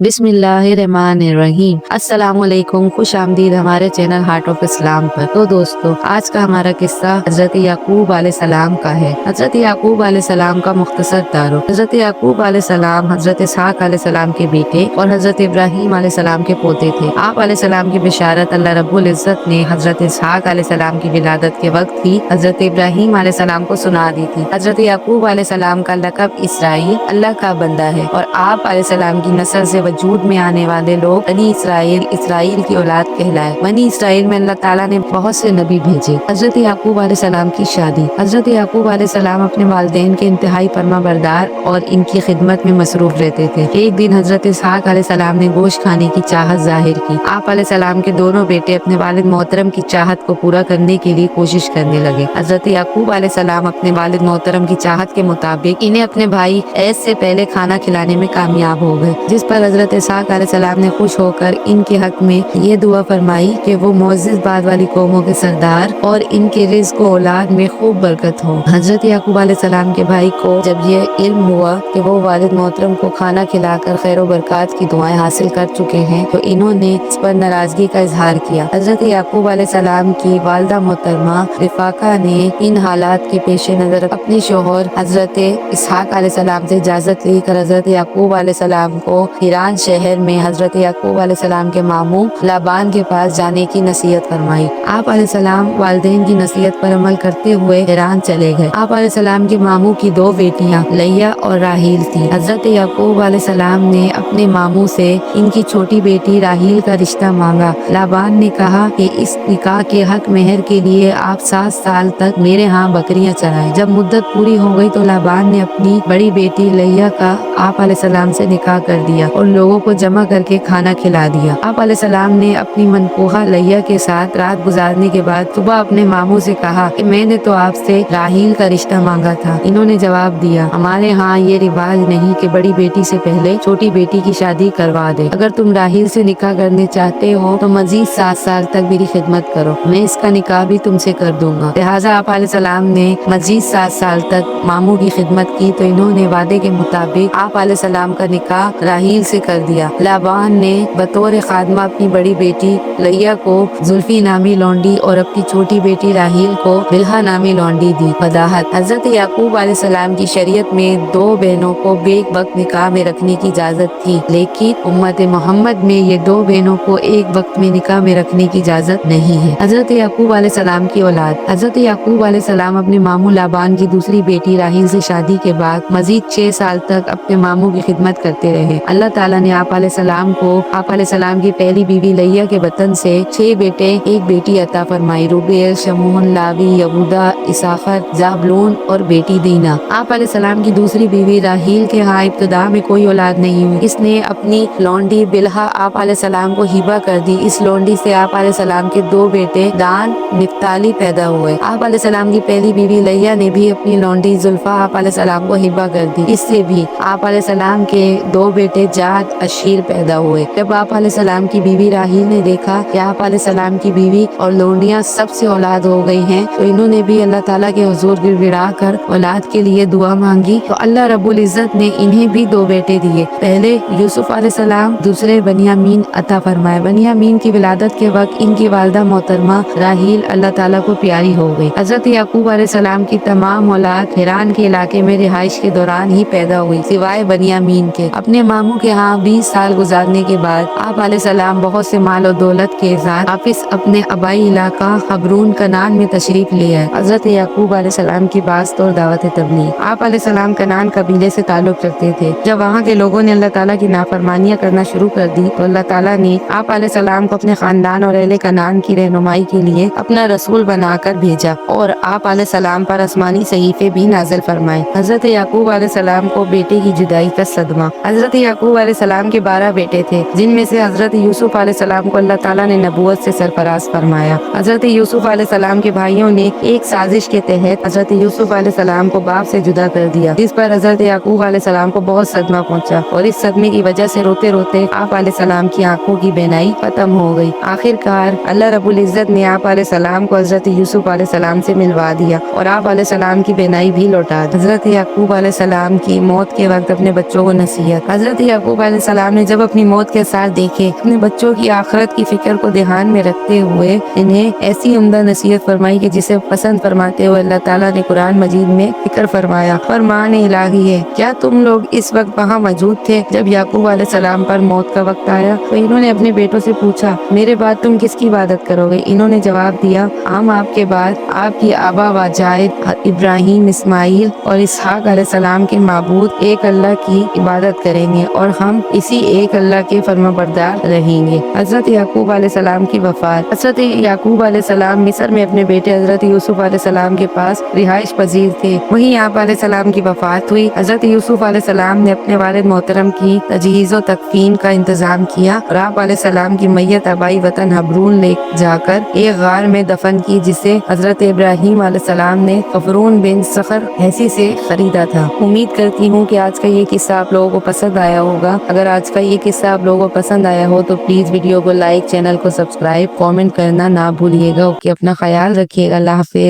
बिस्मिल्लाहिर्रहमानिर्रहीम। अस्सलामुअलैकुम, खुश आमदीद हमारे चैनल हार्ट ऑफ इस्लाम पर। तो दोस्तों, आज का हमारा किस्सा हजरत याकूब अलैहिस्सलाम का है। हजरत याकूब अलैहिस्सलाम का मुख्तसर तारुफ। हजरत याकूब अलैहिस्सलाम हजरत इसहाक अलैहिस्सलाम के बेटे और हजरत इब्राहीम अलैहिस्सलाम के पोते थे। आप अलैहिस्सलाम की बिशारत अल्लाह रब्बुल इज्जत ने हजरत इसहाक अलैहिस्सलाम की विलादत के वक्त ही हजरत इब्राहीम अलैहिस्सलाम को सुना दी थी। हजरत याकूब अलैहिस्सलाम का लक़ब इसराइल, अल्लाह का बंदा है, और आप अलैहिस्सलाम की नस्ल से वजूद में आने वाले लोग बनी इसराइल, इसराइल की औलाद कहलाए। बनी इसराइल में अल्लाह ताला ने बहुत से नबी भेजे। हजरत याकूब अलैहिस्सलाम की शादी। हजरत याकूब अलैहिस्सलाम अपने वालिदैन के इंतहाई फरमाबरदार और इनकी खिदमत में मसरूफ रहते थे। एक दिन हजरत इसहाक अलैहिस्सलाम ने गोश्त खाने की चाहत जाहिर की। आप अलैहिस्सलाम के दोनों बेटे अपने वालिद मोहतरम की चाहत को पूरा करने के लिए कोशिश करने लगे। हजरत याकूब अलैहिस्सलाम अपने वालिद मोहतरम की चाहत के मुताबिक इन्हें अपने भाई ऐस से पहले खाना खिलाने में कामयाब हो गए, जिस पर हजरत इसहाक अलैहिस्सलाम ने खुश होकर इनके हक में ये दुआ फरमाई कि वो मोअज़्ज़िज़ बाद वाली कौमों के सरदार और इनके रिज़्क़ और औलाद में खूब बरकत हो। हजरत याकूब अलैहिस्सलाम के भाई को जब ये इल्म हुआ कि वो वालिद मोहतरम को खाना खिलाकर खैर व बरकत की दुआएं हासिल कर चुके हैं, तो इन्होंने इस पर नाराजगी का इजहार किया। हजरत याकूब अलैहिस्सलाम की वालिदा मोहतरमा रिफाका ने इन हालात के पेश नजर अपने शोहर हजरत इसहाक अलैहिस्सलाम से इजाजत लेकर हजरत याकूब अलैहिस्सलाम को हिरान शहर में हजरत याकूब अलैहिस्सलाम के मामू लाबान के पास जाने की नसीहत फरमाई। आप अलैहिस्सलाम वालिदैन की नसीहत पर अमल करते हुए हिरान चले गए। आप अलैहिस्सलाम के मामू की दो बेटियां लैया और राहील थी। हजरत याकूब अलैहिस्सलाम ने अपने मामू से इनकी छोटी बेटी राहील का रिश्ता मांगा। लाबान ने कहा कि इस निकाह के हक मेहर के लिए आप 7 साल तक मेरे यहाँ बकरियां चराएं। जब मुद्दत पूरी हो गई तो लाबान ने अपनी बड़ी बेटी लैया का आप अलैहिस्सलाम से निकाह कर दिया और लोगों को जमा करके खाना खिला दिया। आप अलैहिस्सलाम ने अपनी मनकोहा लैया के साथ रात गुजारने के बाद सुबह अपने मामू से कहा कि मैंने तो आपसे राहील का रिश्ता मांगा था। इन्होंने जवाब दिया, हमारे यहाँ ये रिवाज नहीं कि बड़ी बेटी से पहले छोटी बेटी की शादी करवा दे। अगर तुम राहील से निकाह करने चाहते हो तो मजीद 7 साल तक मेरी खिदमत करो, मैं इसका निकाह भी तुमसे कर दूंगा। लिहाजा आप अलैहिस्सलाम ने मजीद 7 साल तक मामू की खिदमत की तो इन्होंने वादे के मुताबिक आप अलैहिस्सलाम का निकाह राहील से कर दिया। लाबान ने बतौर खादमा अपनी बड़ी बेटी लैया को जुल्फी नामी लौंडी और अपनी छोटी बेटी राहील को बिल्हा नामी लौंडी दी। वदाहत। हजरत याकूब अलैहिस्सलाम की शरीयत में 2 बहनों को बेक वक्त निकाह में रखने की इजाजत थी, लेकिन उम्मत मोहम्मद में ये 2 बहनों को एक वक्त में निकाह में रखने की इजाजत नहीं है। हजरत याकूब अलैहिस्सलाम की औलाद। हजरत याकूब अलैहिस्सलाम अपने मामू लाबान की दूसरी बेटी राहील से शादी के बाद मजीद 6 साल तक अपने मामू की खिदमत करते रहे। अल्लाह ताला ने आप अलैहिस्सलाम को आप अलैहिस्सलाम की पहली बीवी लैया के वतन से 6 बेटे एक बेटी अता फरमाई। रुबेल, शमून, लावी, यहूदा, इसाखर, जाबलून और बेटी दीना। आप अलैहिस्सलाम की दूसरी बीवी राहील के यहाँ इब्तिदा में कोई औलाद नहीं हुई। इसने अपनी लौंडी बिल्हा आप अलैहिस्सलाम को हिबा कर दी। इस लौंडी से आप अलैहिस्सलाम के 2 बेटे दान, निफ्ताली पैदा हुए। आप अलैहिस्सलाम की पहली बीवी लैया ने भी अपनी लौंडी जुल्फा आप अलैहिस्सलाम को हिबा कर दी। इससे भी आप अलैहिस्सलाम के 2 बेटे जाद, अशीर पैदा हुए। जब आप अलैहिस्सलाम की बीवी राहील ने देखा कि आप अलैहिस्सलाम की बीवी और लौंडियां सबसे औलाद हो गई हैं, तो इन्होंने भी अल्लाह ताला के हुजूर गिड़गिड़ा कर औलाद के लिए दुआ मांगी, तो अल्लाह रब्बुल इज्जत ने इन्हें भी 2 बेटे दिए। पहले यूसुफ अलैहिस्सलाम, दूसरे बनियामीन अता फरमाए। बनियामीन की विलादत के वक्त इनकी वालिदा मोहतरमा राहील अल्लाह ताला को प्यारी हो गई। हजरत याकूब अलैहिस्सलाम की तमाम औलाद हिरान के इलाके में रिहाइश के दौरान ही पैदा हुई, सिवाय बनियामीन के। अपने मामू के यहाँ 20 साल गुजारने के बाद आप अलैहिस्सलाम बहुत से माल और दौलत के साथ वापिस अपने आबाई इलाका हबरून कनान में तशरीफ ले आए। हजरत याकूब अलैहिस्सलाम की बास्त और दावत तबलीग। आप अलैहिस्सलाम कनान कबीले से ताल्लुक रखते थे। जब वहाँ के लोगों ने अल्लाह ताला की नाफरमानियां करना शुरू कर दी, तो अल्लाह ताला ने आप अलैहिस्सलाम को अपने खानदान और अहले कनान की रहनुमाई के लिए अपना रसूल बनाकर भेजा और आप अलैहिस्सलाम पर आसमानी सहीफे भी नाज़िल फरमाए। हजरत याकूब अलैहिस्सलाम को बेटे की जुदाई का सदमा। हजरत याकूब अलैहिस्सलाम के 12 बेटे थे, जिनमें से हजरत यूसुफ अलैहिस्सलाम को अल्लाह ताला ने नबूवत से सरफराज फरमाया। हजरत यूसुफ अलैहिस्सलाम के भाइयों ने एक साजिश के तहत हजरत यूसुफ अलैहिस्सलाम को बाप से जुदा कर दिया, जिस पर हजरत याकूब अलैहिस्सलाम को बहुत सदमा पहुंचा और इस सदमे की वजह से रोते रोते आप अलैहिस्सलाम की आंखों की बेनाई खत्म हो गई। आखिरकार अल्लाह रब्बुल इज्जत ने आप अलैहिस्सलाम को हजरत यूसुफ अलैहिस्सलाम से मिलवा दिया और आप अलैहिस्सलाम की बेनाई भी लौटा दी। हजरत याकूब अलैहिस्सलाम की मौत के वक्त अपने बच्चों को नसीहत। हजरत याकूब अलैहिस्सलाम ने जब अपनी मौत के आसार देखे, अपने बच्चों की आखिरत की फिक्र को ध्यान में रखते हुए इन्हें ऐसी उम्दा नसीहत फरमाई कि जिसे पसंद फरमाते हुए अल्लाह ताला ने कुरान मजीद में जिक्र फरमाया। फरमान इलाही है, क्या तुम लोग इस वक्त वहाँ मौजूद थे जब याकूब अलैहिस्सलाम पर मौत का वक्त आया? तो इन्होंने अपने बेटों से पूछा, मेरे बाद तुम किसकी इबादत करोगे? इन्होंने जवाब दिया, हम आपके बाद आपकी आबा व जायद इब्राहिम, इस्माइल और इसहाक अलैहिस्सलाम के माबूद एक अल्लाह की इबादत करेंगे और हम इसी एक अल्लाह के फर्माबरदार रहेंगे। हजरत याकूब अलैहिस्सलाम की वफात। हजरत याकूब अलैहिस्सलाम मिस्र में अपने बेटे हजरत यूसुफ अलैहिस्सलाम के पास रिहाइश पजीर थे। वहीं आप अलैहिस्सलाम की वफात हुई। हजरत यूसुफ अलैहिस्सलाम ने अपने वालिद मोहतरम की तजहीज़ व तकफीन का इंतजाम किया और आप अलैहिस्सलाम की मैयत आबाई वतन हबरून ले जाकर एक गार में दफन की, जिसे हजरत इब्राहिम अलैहिस्सलाम ने गफरून बिन सखर हैसी से खरीदा था। उम्मीद करती हूँ कि आज का ये किस्सा आप लोगों को पसंद आया होगा। अगर आज का ये किस्सा आप लोगों को पसंद आया हो तो प्लीज वीडियो को लाइक, चैनल को सब्सक्राइब, कमेंट करना ना भूलिएगा। ओके, अपना ख्याल रखिएगा। अल्लाह हाफिज।